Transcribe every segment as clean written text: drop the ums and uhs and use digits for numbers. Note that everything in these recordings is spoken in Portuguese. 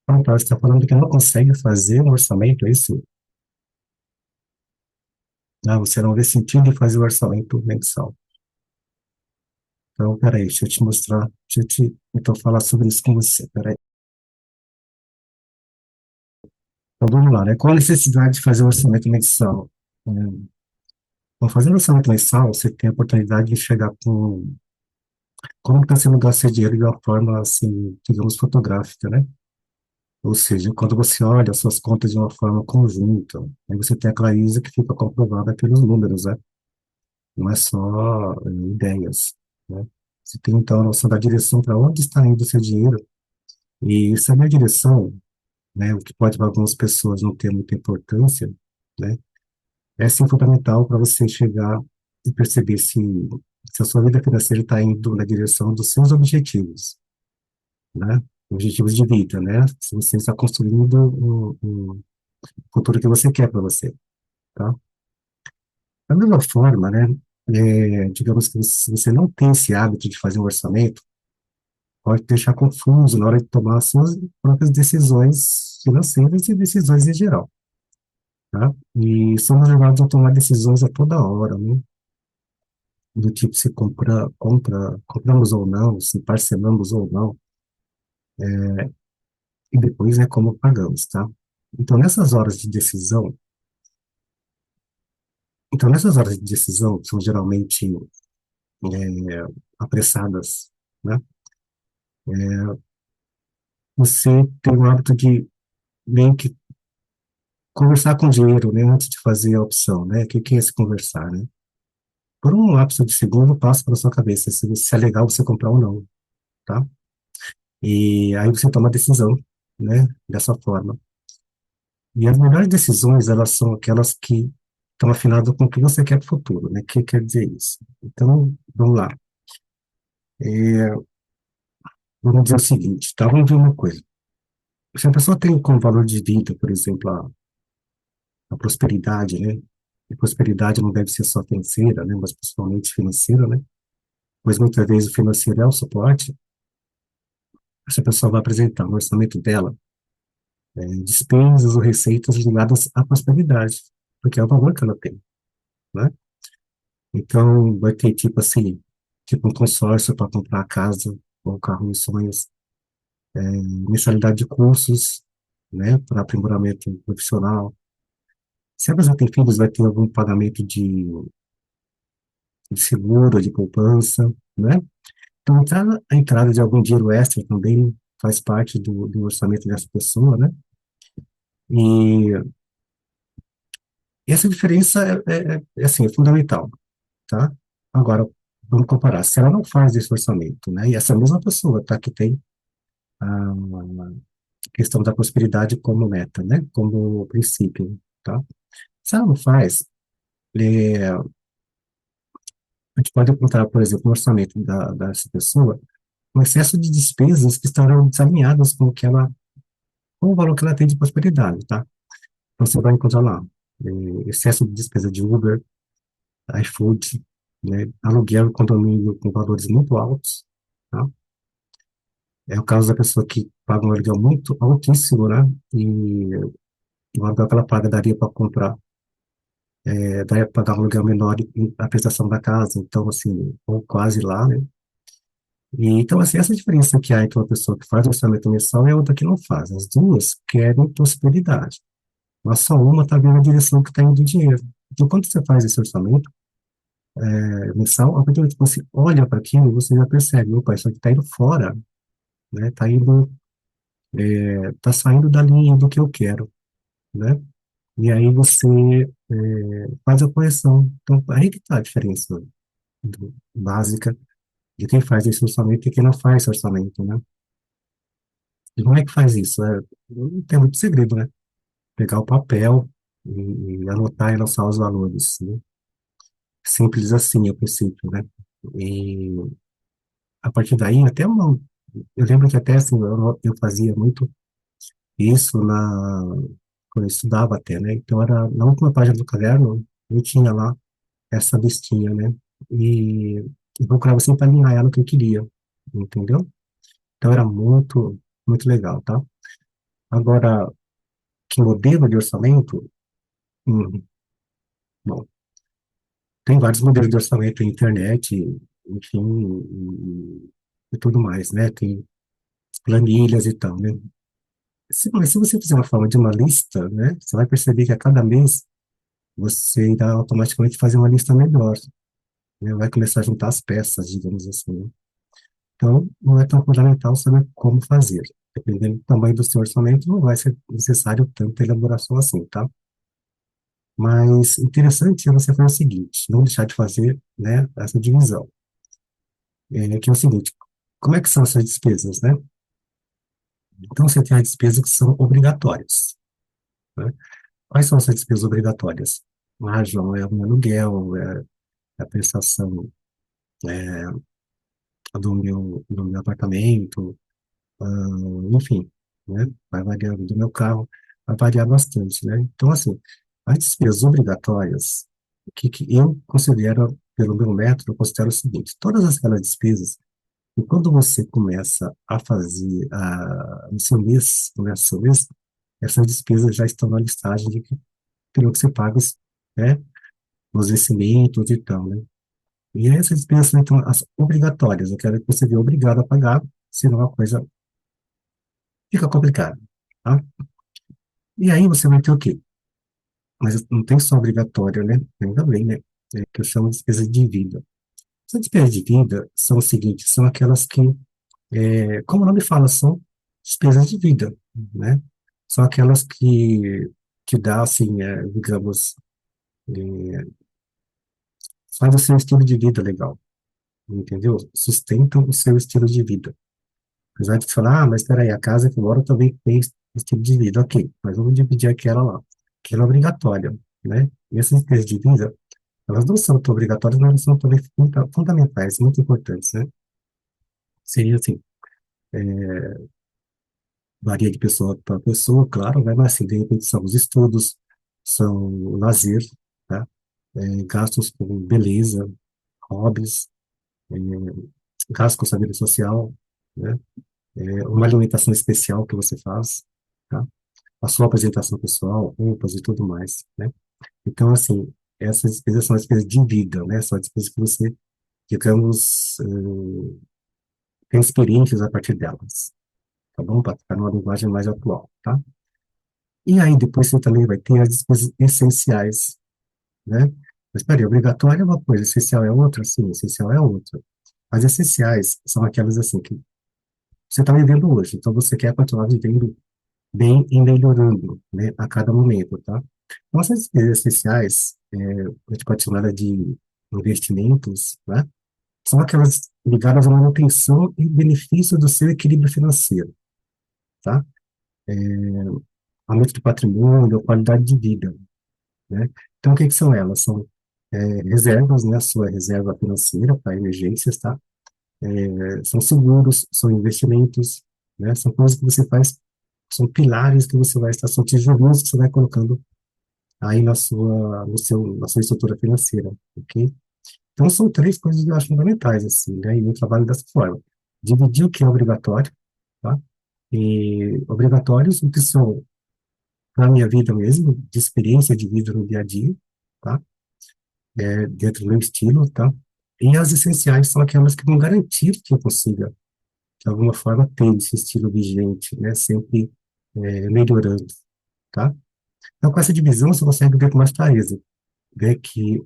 Ah, tá, você está falando que não consegue fazer um orçamento, é isso? Ah, você não vê sentido em fazer o orçamento mensal. Então, peraí, deixa eu te mostrar, então, falar sobre isso com você, peraí. Então, vamos lá, né? Qual a necessidade de fazer um orçamento mensal? Bom, fazendo orçamento mensal, você tem a oportunidade de chegar com como está sendo gasto esse dinheiro de uma forma, assim, digamos, fotográfica, né? Ou seja, quando você olha as suas contas de uma forma conjunta, aí você tem a clareza que fica comprovada pelos números, né? Não é só ideias, né? Você tem, então, a noção da direção para onde está indo o seu dinheiro, e saber a direção, né, o que pode para algumas pessoas não ter muita importância, né, é sim fundamental para você chegar e perceber se a sua vida financeira está indo na direção dos seus objetivos, né, objetivos de vida, né, se você está construindo um futuro que você quer para você, tá? Da mesma forma, né, digamos que se você não tem esse hábito de fazer um orçamento, pode deixar confuso na hora de tomar as suas próprias decisões financeiras e decisões em geral, tá? E somos levados a tomar decisões a toda hora, né? Do tipo se compramos ou não, se parcelamos ou não, e depois é como pagamos, tá? Então, nessas horas de decisão, nessas horas de decisão, que são geralmente apressadas, né? Você tem o hábito de meio que conversar com o dinheiro, né, antes de fazer a opção, né? O que é se conversar, né? Por um lapso de segundo, passa pela sua cabeça se é legal você comprar ou não, tá? E aí você toma a decisão, né, dessa forma. E as melhores decisões, elas são aquelas que estão afinadas com o que você quer para o futuro, né? O que quer dizer isso? Então, vamos lá. É, vamos dizer o seguinte, tá? Vamos ver uma coisa. Se a pessoa tem como valor de vida, por exemplo, a prosperidade, né? E prosperidade não deve ser só financeira, né? Mas principalmente financeira, né? Pois muitas vezes o financeiro é o suporte. Essa pessoa vai apresentar no orçamento dela despesas ou receitas ligadas à prosperidade, porque é o valor que ela tem, né? Então, vai ter tipo assim, tipo um consórcio para comprar a casa ou o carro dos sonhos, mensalidade de cursos, né, para aprimoramento profissional. Se a pessoa tem filhos, vai ter algum pagamento de seguro, de poupança, né? Então, a entrada de algum dinheiro extra também faz parte do orçamento dessa pessoa, né? E essa diferença assim, é fundamental, tá? Agora, vamos comparar. Se ela não faz esse orçamento, né? E essa mesma pessoa, tá? Que tem a questão da prosperidade como meta, né? Como princípio, tá? Se ela não faz, a gente pode encontrar, por exemplo, no orçamento dessa pessoa, um excesso de despesas que estarão desalinhadas com o valor que ela tem de prosperidade, tá? Então, você vai encontrar lá, excesso de despesa de Uber, iFood, né? Aluguel, condomínio com valores muito altos, tá? É o caso da pessoa que paga um aluguel muito altíssimo, né? E o aluguel que ela paga daria para comprar, daria para pagar um aluguel menor e a prestação da casa, então, assim, ou quase lá, né? E, então, assim, essa diferença que há entre uma pessoa que faz orçamento mensal e a outra que não faz. As duas querem prosperidade, mas só uma está vendo a direção que está indo o dinheiro. Então, quando você faz esse orçamento mensal, a partir do momento que você olha para aquilo, você já percebe, opa, isso aqui está indo fora, né? Está indo, tá saindo da linha do que eu quero, né? E aí você faz a correção. Então, aí que está a diferença básica de quem faz esse orçamento e quem não faz esse orçamento, né? E como é que faz isso? Não tem muito segredo, né? Pegar o papel e anotar e lançar os valores, né? Simples assim, a princípio, né? E a partir daí, até uma... Eu lembro que até assim, eu fazia muito isso quando eu estudava até, né? Então, era na última página do caderno, eu tinha lá essa listinha, né? E eu procurava sempre alinhar ela no que eu queria, entendeu? Então era muito, muito legal, tá? Agora, que modelo de orçamento? Hum, bom, tem vários modelos de orçamento na internet, enfim, e tudo mais, né? Tem planilhas e tal, né? Mas se você fizer uma forma de uma lista, né, você vai perceber que a cada mês você irá automaticamente fazer uma lista melhor, né? Vai começar a juntar as peças, digamos assim, né? Então, não é tão fundamental saber como fazer. Dependendo do tamanho do seu orçamento, não vai ser necessário tanta elaboração assim, tá? Mas interessante é você fazer o seguinte, não deixar de fazer, né, essa divisão. Que é o seguinte, como é que são essas despesas, né? Então, você tem as despesas que são obrigatórias, né? Quais são essas despesas obrigatórias? Ah, João, é o meu aluguel, é a prestação do meu apartamento, enfim, né? Vai variar do meu carro, vai variar bastante, né? Então, assim, as despesas obrigatórias, o que eu considero, pelo meu método, eu considero o seguinte, todas aquelas despesas, e quando você começa a fazer no seu mês, começa o seu mês, essas despesas já estão na listagem de que terão que ser pagas, né? Nos vencimentos e tal, né? E essas despesas são, então, as obrigatórias, aquela que você vê obrigado a pagar, senão a coisa fica complicada, tá? E aí você vai ter o quê? Mas não tem só obrigatória, né? Ainda bem, né? Que eu chamo de despesas de vida. Essas despesas de vida são as seguintes, são aquelas que, como o nome fala, são despesas de vida, né? São aquelas que dá, assim, digamos, é, faz o seu estilo de vida legal, entendeu? Sustentam o seu estilo de vida. Apesar de você falar, mas espera aí, a casa que eu moro também tem esse tipo de vida. Ok, mas vamos dividir aquela lá. Aquela é obrigatória, né? E essas despesas de vida, elas não são tão obrigatórias, mas elas são também fundamentais, muito importantes, né? Seria assim, varia de pessoa para pessoa, claro, né? Mas assim, de repente são os estudos, são o lazer, tá? Gastos com beleza, hobbies, é, gastos com saúde social, né? Uma alimentação especial que você faz, tá? A sua apresentação pessoal, roupas e tudo mais, né? Então, assim, essas despesas são despesas de vida, né? São despesas que você, digamos, tem experiências a partir delas, tá bom? Para ficar numa linguagem mais atual, tá? E aí, depois você também vai ter as despesas essenciais, né? Mas, peraí, obrigatório é uma coisa, essencial é outra? Sim, essencial é outra. As essenciais são aquelas, assim, que você está vivendo hoje, então você quer continuar vivendo bem e melhorando, né, a cada momento, tá? Então, essas despesas essenciais, a gente pode chamar de investimentos, né? São aquelas ligadas à manutenção e benefício do seu equilíbrio financeiro, tá? Aumento de patrimônio, qualidade de vida, né? Então, o que que são elas? São reservas, né? A sua reserva financeira para emergências, tá? São seguros, são investimentos, né? São coisas que você faz, são pilares que você vai estar, são tijolinhos que você vai colocando aí na sua estrutura financeira, ok? Então, são três coisas que eu acho fundamentais, assim, né? E eu trabalho dessa forma. Dividir o que é obrigatório, tá? E obrigatórios, o que são para a minha vida mesmo, de experiência de vida no dia a dia, tá? Dentro do meu estilo, tá? E as essenciais são aquelas que vão garantir que eu consiga, de alguma forma, ter esse estilo vigente, né? Sempre melhorando, tá? Então, com essa divisão, você consegue ver com mais clareza, né? Que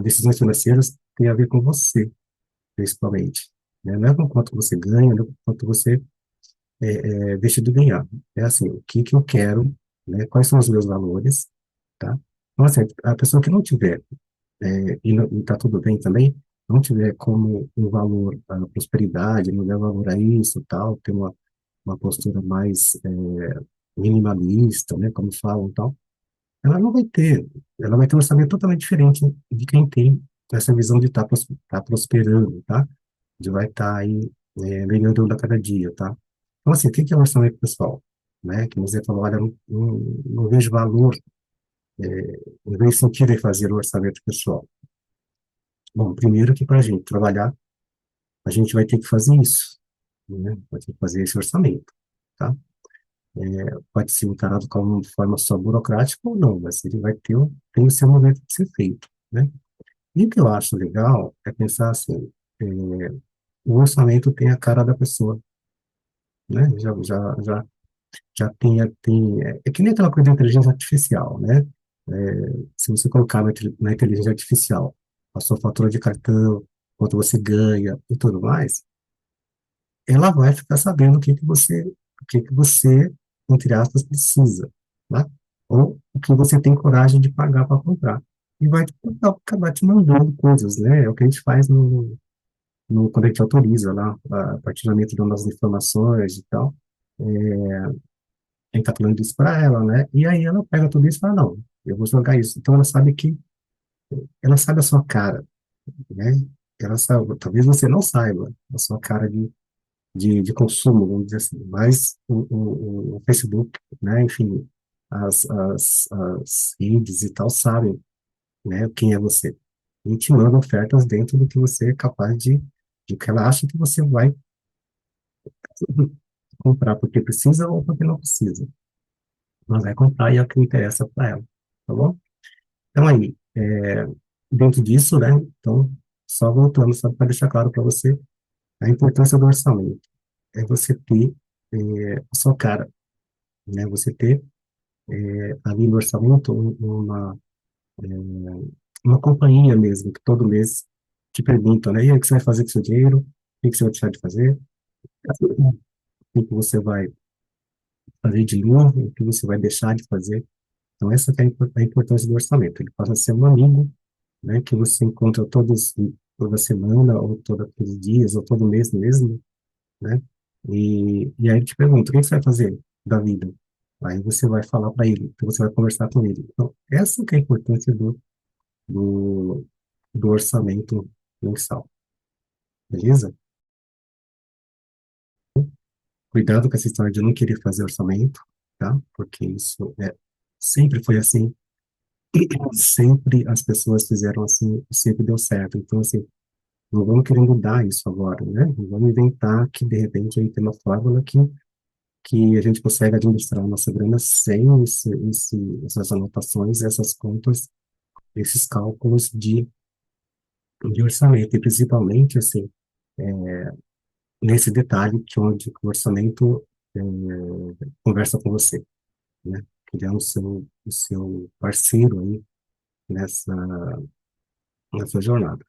decisões financeiras têm a ver com você, principalmente, né? Não é com quanto você ganha, não é com quanto você deixa de ganhar. É assim, o que que eu quero, né? Quais são os meus valores, tá? Então, assim, a pessoa que não tiver, e tá tudo bem também, não tiver como um valor a prosperidade, não der valor a isso, tal, ter uma postura mais minimalista, né? Como falam, tal, ela não vai ter, ela vai ter um orçamento totalmente diferente de quem tem essa visão de estar prosperando, tá? De vai estar aí melhorando a cada dia, tá? Então, assim, o que que é o orçamento pessoal? Né? Que você falou, olha, não vejo valor, não vejo sentido em fazer o orçamento pessoal. Bom, primeiro que para a gente trabalhar, a gente vai ter que fazer isso, né? Vai ter que fazer esse orçamento, tá? pode ser encarado como uma forma só burocrática ou não, mas ele vai ter, tem o seu momento de ser feito, né? E o que eu acho legal é pensar assim, é, o orçamento tem a cara da pessoa, né? Já tem, é que nem aquela coisa da inteligência artificial, né? Se você colocar na inteligência artificial a sua fatura de cartão, quanto você ganha e tudo mais, ela vai ficar sabendo o que que você, entre aspas, precisa, né? Ou o que você tem coragem de pagar para comprar. E vai acabar te mandando coisas, né? É o que a gente faz quando a gente autoriza lá, a partir do momento das nossas informações e tal. A gente tá falando isso para ela, né? E aí ela pega tudo isso e fala, não, eu vou jogar isso. Então ela sabe a sua cara, né? Ela sabe, talvez você não saiba a sua cara de consumo, vamos dizer assim, mas o Facebook, né? Enfim, as redes e tal sabem, né? Quem é você. E te mandam ofertas dentro do que você é capaz de que ela acha que você vai comprar porque precisa ou porque não precisa. Mas vai comprar e é o que interessa para ela, tá bom? Então aí, dentro disso, né? Então, só voltando, só para deixar claro para você a importância do orçamento. É você ter a sua cara, né? Você ter ali no orçamento uma companhia mesmo, que todo mês te pergunta, né? E aí, o que você vai fazer com o seu dinheiro? O que você vai deixar de fazer? O que você vai fazer de novo? O que você vai deixar de fazer? Então, essa que é a importância do orçamento. Ele passa a ser um amigo, né, que você encontra toda semana, ou todos os dias, ou todo mês mesmo, né? E aí ele te pergunta, o que você vai fazer da vida? Aí você vai falar para ele, então você vai conversar com ele. Então, essa que é a importância do, do orçamento mensal, beleza? Cuidado com essa história de não querer fazer orçamento, tá? Porque isso sempre foi assim, sempre as pessoas fizeram assim, e sempre deu certo. Então, assim, não vamos querer mudar isso agora, né? Não vamos inventar que, de repente, aí tem uma fórmula que a gente consegue administrar a nossa grana sem essas anotações, essas contas, esses cálculos de orçamento. E, principalmente, assim, nesse detalhe que onde o orçamento é, conversa com você, né? Que ele é o seu parceiro aí nessa jornada.